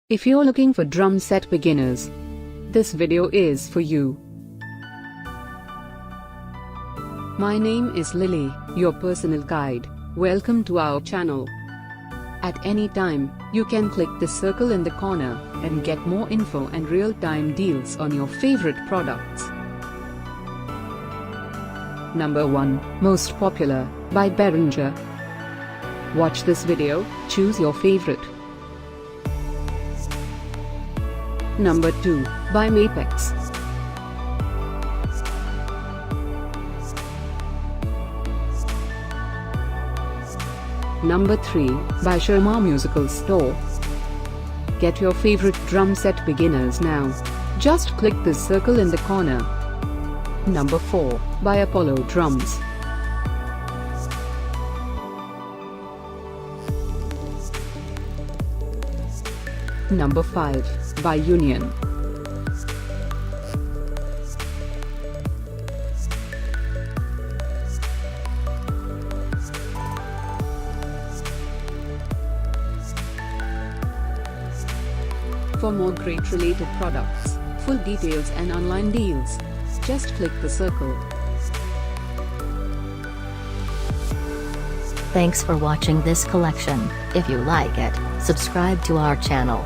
If you're looking for drum set beginners, this video is for you. My name is Lily, your personal guide. Welcome to our channel. At any time, you can click the circle in the corner and get more info and real-time deals on your favorite products. Number 1, Most Popular, by Behringer. Watch this video, choose your favorite. Number 2, by Mapex. Number 3, by Sharma Musical Store. Get your favorite drum set beginners now. Just click the circle in the corner. Number 4, by Apollo Drums. Number 5, by Union. For more great related products, full details and online deals, just click the circle. Thanks for watching this collection. If you like it, subscribe to our channel.